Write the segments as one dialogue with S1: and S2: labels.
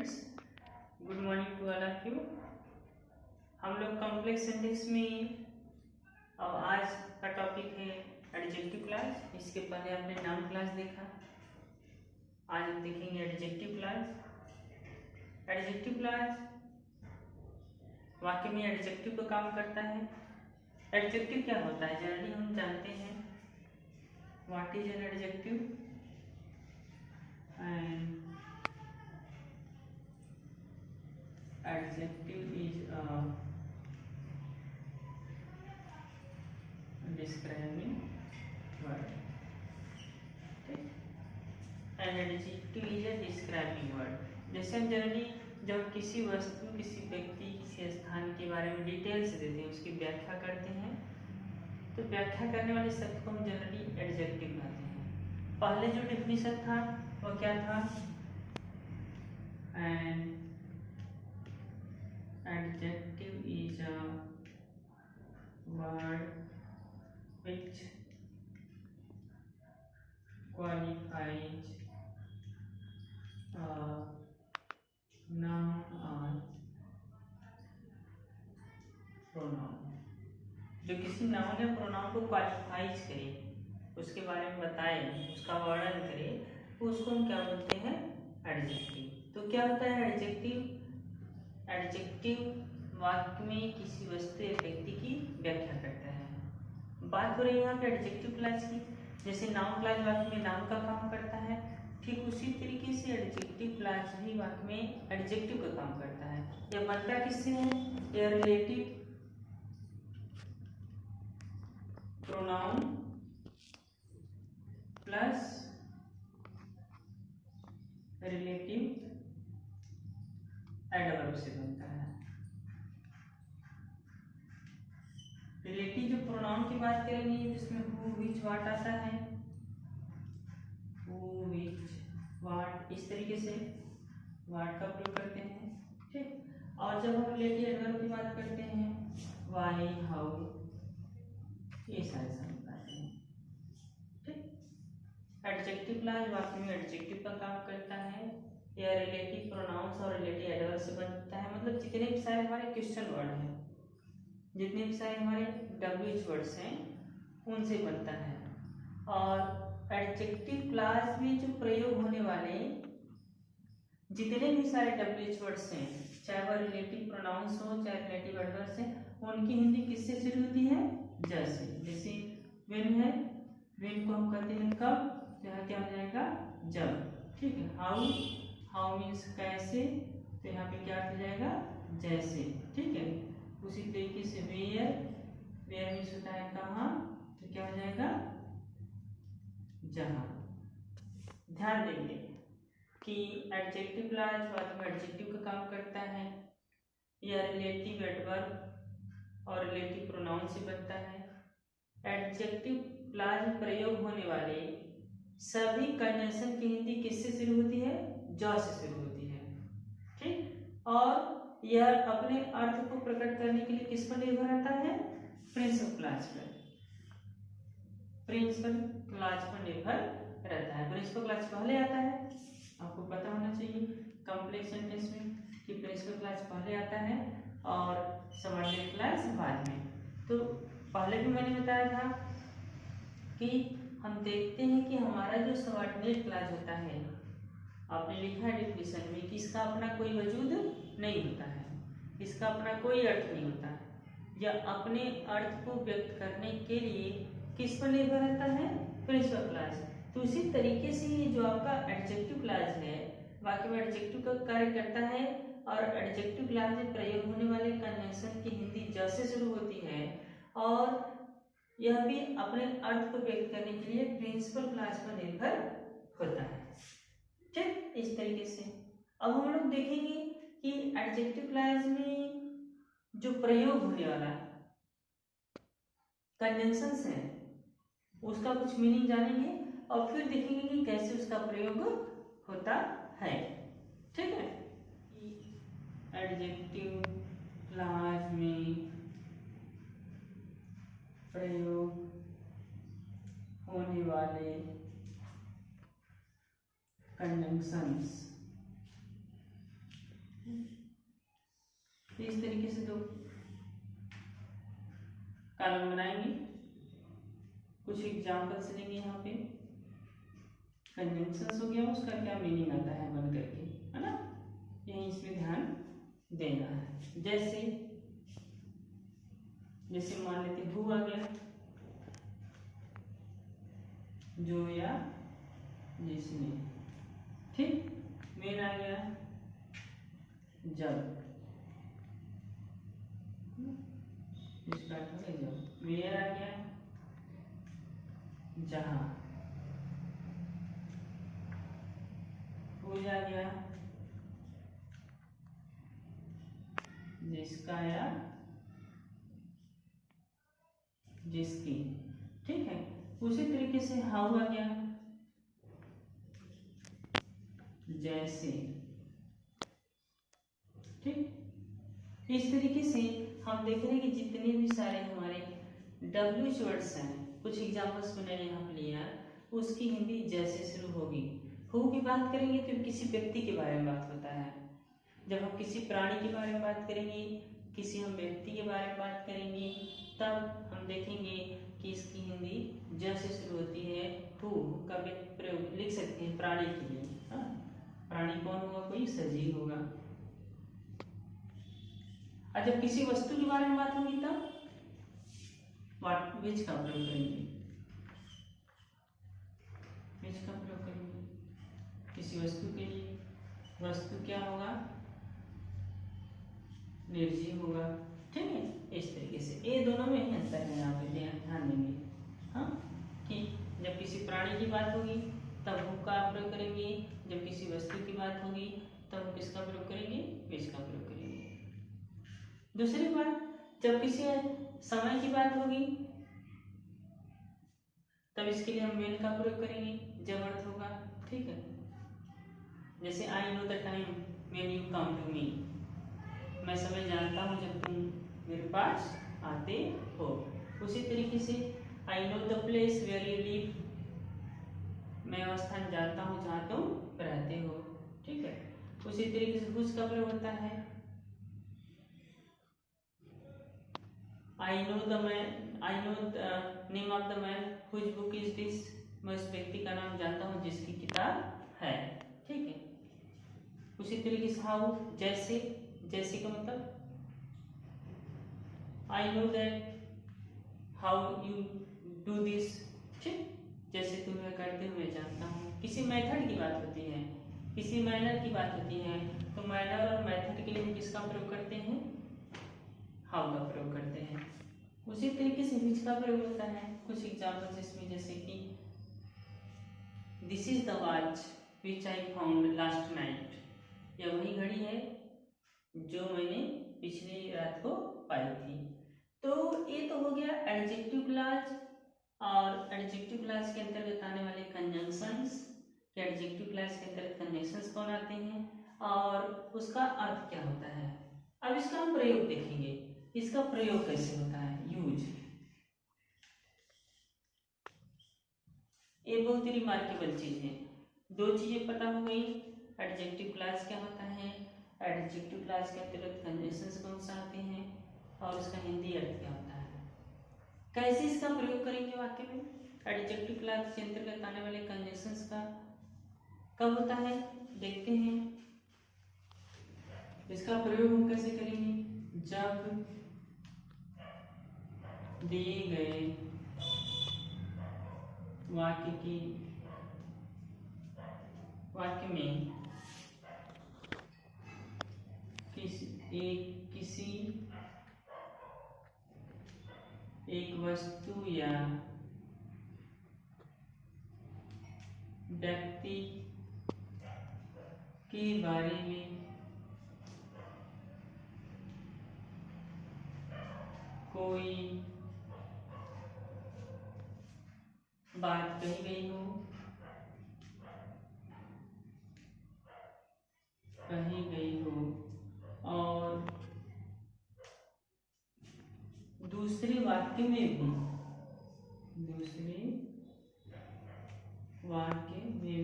S1: Friends, good morning to all of you. हम लोग complex sentence में और आज का टॉपिक है एडजेक्टिव क्लास। इसके पहले आपने नाउन क्लास देखा, आज हम देखेंगे एडजेक्टिव क्लास। एडजेक्टिव क्लास वाक्य में एडजेक्टिव का काम करता है। एडजेक्टिव क्या होता है जनरली हम जानते हैं। What is an adjective and adjective is a describing word. An adjective is a describing word. जैसे हम जनरली जब किसी वस्तु, किसी व्यक्ति, किसी स्थान के बारे में डिटेल्स देते हैं, उसकी व्याख्या करते हैं, तो व्याख्या करने वाले शब्द को हम जनरली एडजेक्टिव कहते हैं। पहले जो डिफिनेशन था वो क्या था? And adjective is a word which qualifies a noun or pronoun। जो किसी नाउन या प्रोनाउन को क्वालिफाइज करे, उसके बारे में बताए, उसका वर्णन करे, तो उसको हम क्या बोलते हैं? एडजेक्टिव। तो क्या होता है एडजेक्टिव? एडजेक्टिव वाक्य में किसी वस्तु या व्यक्ति की व्याख्या करता है। बात हो रही है यहाँ पे एडजेक्टिव क्लास की। जैसे नाउन क्लास वाक्य में नाउन का काम करता है, ठीक उसी तरीके से एडजेक्टिव क्लास भी वाक्य में एडजेक्टिव का काम करता है। यह बनता किससे है? यह relative pronoun plus relative adverb से बनता है। रिलेटिव जो प्रोनाउन की बात करेंगे जिसमें हु, विच, व्हाट आता है, हु, विच, व्हाट, इस तरीके से व्हाट का प्रयोग करते हैं, ठीक। और जब हम रिलेटिव एडवर्ब की बात करते हैं, व्हाई, हाउ, ये सारे शब्द आते हैं, ठीक। एडजेक्टिव क्लास वाक्य में एडजेक्टिव का काम करता है। यह रिलेटिव प्रोनाउंस और रिलेटिव एडवर्ब से बनता है। मतलब जितने भी सारे हमारे क्वेश्चन वर्ड हैं, जितने भी सारे हमारे WH वर्ड्स हैं, उनसे बनता है। और एडजेक्टिव क्लास में जो प्रयोग होने वाले जितने भी सारे WH वर्ड्स हैं, चाहे वह रिलेटिव प्रोनाउंस हो चाहे रिलेटिव एडवर्ब्स हैं, उनकी हिंदी किससे शुरू होती है? ज से। जैसे व्हेन है, व्हेन को हम कहते हैं कब, तो यहाँ क्या हो जाएगा? जब, ठीक है। हाउ, हाउ मीन्स कैसे, तो यहाँ पे क्या हो जाएगा? जैसे, ठीक है। उसी तरीके से वेयर, वेयर मीन्स होता है कहाँ, तो क्या हो जाएगा? जहाँ। ध्यान देंगे कि एडजेक्टिव क्लास वाक्य में एडजेक्टिव का काम करता है। यह रिलेटिव एडवर्ब और रिलेटिव प्रोनाउन से बनता है। एडजेक्टिव क्लास में प्रयोग होने वाले सभी कंजंक्शन की हिंदी किससे शुरू होती है? ज से शुरू होती है, ठीक। और यह अपने अर्थ को प्रकट करने के लिए किस पर निर्भर रहता है? प्रिंसिपल क्लास पर, प्रिंसिपल क्लास पर निर्भर रहता है। प्रिंसिपल क्लास पहले आता है, आपको पता होना चाहिए कॉम्प्लेक्स सेंटेंस में कि प्रिंसिपल क्लास पहले आता है और सबऑर्डिनेट क्लास बाद में। तो पहले भी मैंने बताया था कि हम देखते हैं कि हमारा जो सबऑर्डिनेट क्लास होता है, आपने लिखा है डिफिनेशन में कि इसका अपना कोई वजूद नहीं होता है, इसका अपना कोई अर्थ नहीं होता है, या अपने अर्थ को व्यक्त करने के लिए किस पर निर्भर रहता है? Principal class. तो इसी तरीके से जो आपका एडजेक्टिव क्लास है, वाक्य में एडजेक्टिव का कार्य करता है और एडजेक्टिव क्लास में प्रयोग होने वाले कंजंक्शन की हिंदी ज से शुरू होती है और यह भी अपने अर्थ को व्यक्त करने के लिए प्रिंसिपल क्लास पर निर्भर होता है, ठीक। इस तरीके से अब हम लोग देखेंगे कि एडजेक्टिव क्लास में जो प्रयोग होने वाला कंजंक्शंस है उसका कुछ मीनिंग जानेंगे और फिर देखेंगे कि कैसे उसका प्रयोग होता है, ठीक है। एडजेक्टिव क्लास में प्रयोग होने वाले कंजंक्शंस तो इस तरीके से दो कॉलम बनाएंगे। कुछ एग्जाम्पल्स लेंगे यहाँ पे। कंजंक्शंस हो गया, उसका क्या मीनिंग आता है बन करके, है ना, यही इसमें ध्यान देना है। जैसे जैसे मान लेते हु आ गया, जो या जिसने, ठीक। मेन आ गया जब, इसका अर्थ है जब। वेयर आ गया जहां। हुज आ गया जिसका या जिसकी, ठीक है। उसी तरीके से हाउ आ गया जैसे, ठीक। इस तरीके से हम देख रहे हैं कि जितने भी सारे हमारे डब्ल्यूएच वर्ड्स हैं, कुछ एग्जांपल्स मैंने यहाँ पे लिया, उसकी हिंदी जैसे शुरू होगी। हु की बात करेंगे तो किसी व्यक्ति के बारे में बात होता है। जब हम किसी प्राणी के बारे में बात करेंगे, किसी हम व्यक्ति के बारे में बात करेंगे, तब हम देखेंगे कि इसकी हिंदी जैसे शुरू होती है। हु का प्रयोग लिख सकते हैं प्राणी के लिए। हाँ, प्राणी कौन होगा? कोई सजीव होगा। और जब किसी वस्तु के बारे में बात होगी तब व्हाट, विच का प्रयोग करेंगे। विच का प्रयोग करेंगे किसी वस्तु के लिए। वस्तु क्या होगा? निर्जीव होगा, ठीक है। इस तरीके से ये दोनों में ही अंतर है, यहाँ पे ध्यान देंगे। हाँ, कि जब किसी प्राणी की बात होगी तब हु का प्रयोग करेंगे, जब किसी वस्तु की बात होगी तब हम किसका प्रयोग करेंगे? विच का प्रयोग करेंगे। दूसरी बात, जब किसी समय की बात होगी तब इसके लिए हम वेन का प्रयोग करेंगे, जब अर्थ होगा, ठीक है। जैसे I know the time when you come to me, मैं समय जानता हूँ जब तुम मेरे पास आते हो। उसी तरीके से I know the place where you live, मैं वह स्थान जानता हूँ जहाँ तुम रहते हो, ठीक है। उसी तरीके से हुज का प्रयोग होता है। I know the man, I know the name of the man whose book is this, मैं उस व्यक्ति का नाम जानता हूँ जिसकी किताब है, ठीक है। उसी तरीके से हाउ, जैसे, जैसे का मतलब I know that how you do this, ठीक, जैसे तुम यह करते हो मैं जानता हूँ। किसी मेथड की बात होती है, किसी मैनर की बात होती है, तो मैनर और मेथड के लिए हम किसका प्रयोग करते हैं? हाउ का प्रयोग करते हैं। उसी तरीके से विच का प्रयोग होता है। कुछ एग्जांपल्स इसमें, जैसे कि this is the watch which I found last night, यह वही घड़ी है जो मैंने पिछली रात को पाई थी। तो ये तो हो गया एडजेक्टिव क्लॉज। और एडजेक्टिव क्लॉज के अंतर्गत आने वाले कंजंक्शंस, एडजेक्टिव क्लॉज के अंतर्गत कंजंक्शंस कौन आते हैं और उसका अर्थ क्या होता है। अब इसका हम प्रयोग देखेंगे, इसका प्रयोग कैसे होता है, यूज। ये बहुत ही रिमार्केबल चीज है। दो चीजें पता हो गई, एडजेक्टिव क्लॉज क्या होता है, एडजेक्टिव क्लॉज के अंतर्गत कंजंक्शंस कौन सा आते हैं और उसका हिंदी अर्थ क्या होता है। कैसे इसका प्रयोग करेंगे वाक्य में, एडजेक्टिव क्लॉज के अंतर्गत आने वाले कंजंक्शंस का कब होता है, देखते हैं। इसका प्रयोग हम कैसे करेंगे, जब दिए गए वाक्य में किसी एक वस्तु या व्यक्ति के बारे में कोई बात कही गई हो और दूसरे वाक्य में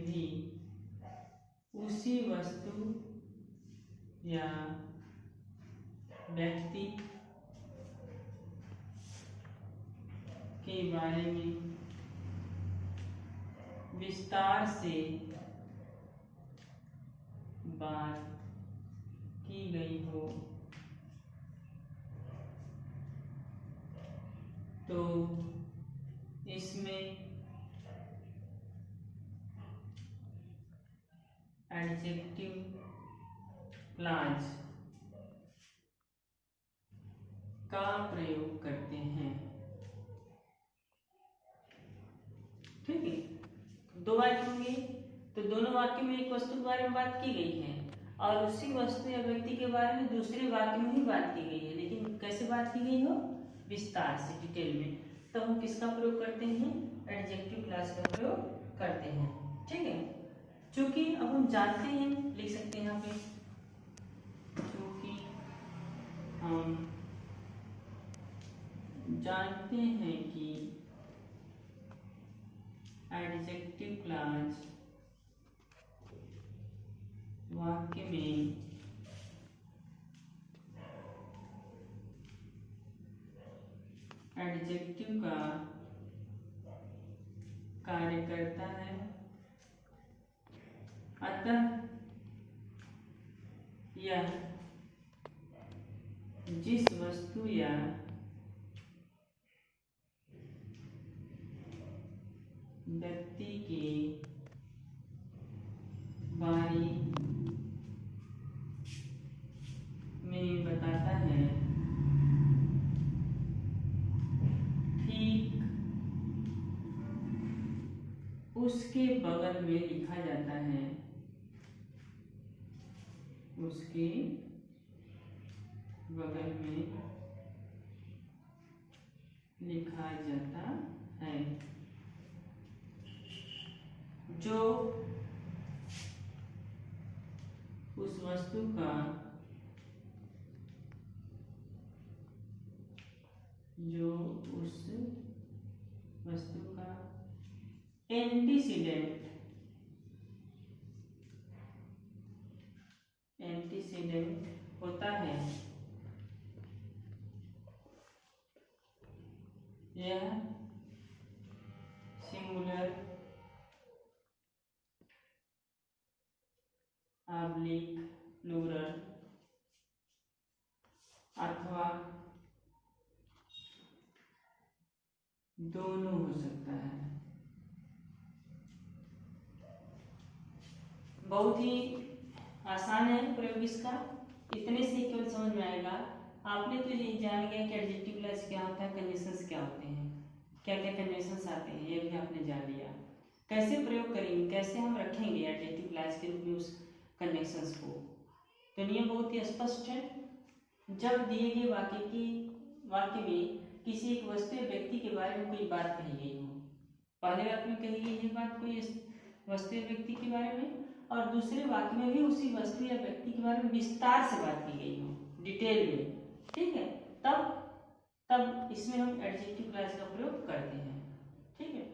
S1: भी उसी वस्तु या व्यक्ति के बारे में विस्तार से बात की गई हो तो इसमें एडजेक्टिव क्लॉज का प्रयोग करते हैं। ठीक है, दो वाक्य होंगे तो दोनों वाक्य में एक वस्तु के बारे में बात की गई है और उसी वस्तु या व्यक्ति के बारे में दूसरे वाक्य में ही बात की गई है, लेकिन कैसे बात की गई हो, विस्तार से, डिटेल में। तो हम किसका प्रयोग करते हैं, एडजेक्टिव क्लॉज का प्रयोग करते हैं। ठीक है, चूंकि अब हम जानते हैं, लिख सकते हैं यहाँ पे, चूंकि हम जानते हैं कि एडजेक्टिव क्लॉज वाक्य में एडजेक्टिव का कार्य करता है, अतः यह जिस वस्तु या व्यक्ति के बारे में बताता है ठीक उसके बगल में लिखा जाता है, उसके बगल में लिखा जाता है जो उस वस्तु का एंटीसीडेंट होता है। यह सिंगुलर ऑब्लिक प्लूरल अथवा दोनों हो सकता है। बहुत ही आसान है प्रयोग इसका, इतने से केवल समझ में आएगा। आपने तो ये जान गया कि एडजेक्टिव क्लॉज क्या होता है, कंडीशंस क्या होते हैं, क्या क्या कंडीशंस आते हैं, ये भी आपने जान लिया। कैसे प्रयोग करेंगे, कैसे हम रखेंगे एडजेक्टिव क्लॉज के रूप में उस कंडीशंस को, तो नियम बहुत ही स्पष्ट है। जब दिए गए वाक्य में किसी एक वस्तु या व्यक्ति के बारे में कोई बात कही गई हो, पहले वाक्य में कही गई है बात कोई वस्तु या व्यक्ति के बारे में, और दूसरे वाक्य में भी उसी वस्तु या व्यक्ति के बारे में विस्तार से बात की गई हो, डिटेल में। ठीक है, तब इसमें हम एडजेक्टिव क्लॉज का प्रयोग करते हैं। ठीक है,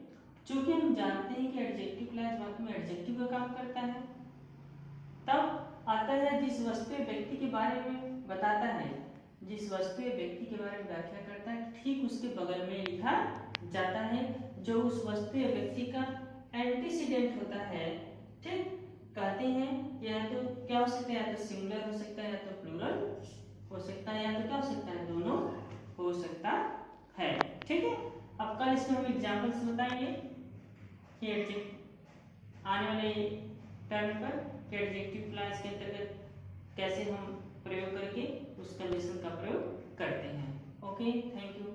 S1: चूंकि हम जानते हैं कि एडजेक्टिव क्लॉज वाक्य में एडजेक्टिव का काम करता है, तब आता है जिस वस्तु या व्यक्ति के बारे में बताता है, जिस वस्तु या व्यक्ति के बारे में व्याख्या करता है, ठीक उसके बगल में लिखा जाता है जो उस वस्तु या व्यक्ति का एंटीसीडेंट होता है। ठीक, कहते हैं या तो क्या हो सकता है, या तो सिंगुलर हो सकता है, या तो प्लूरल हो सकता है, या तो क्या हो सकता है, दोनों हो सकता है। ठीक है, अब कल इसमें हम एग्जांपल्स बताएंगे कि आने वाले टर्म पर कि एडजेक्टिव क्लॉज के अंतर्गत कैसे हम प्रयोग करके उस कंडीशन का प्रयोग करते हैं। Okay, thank you.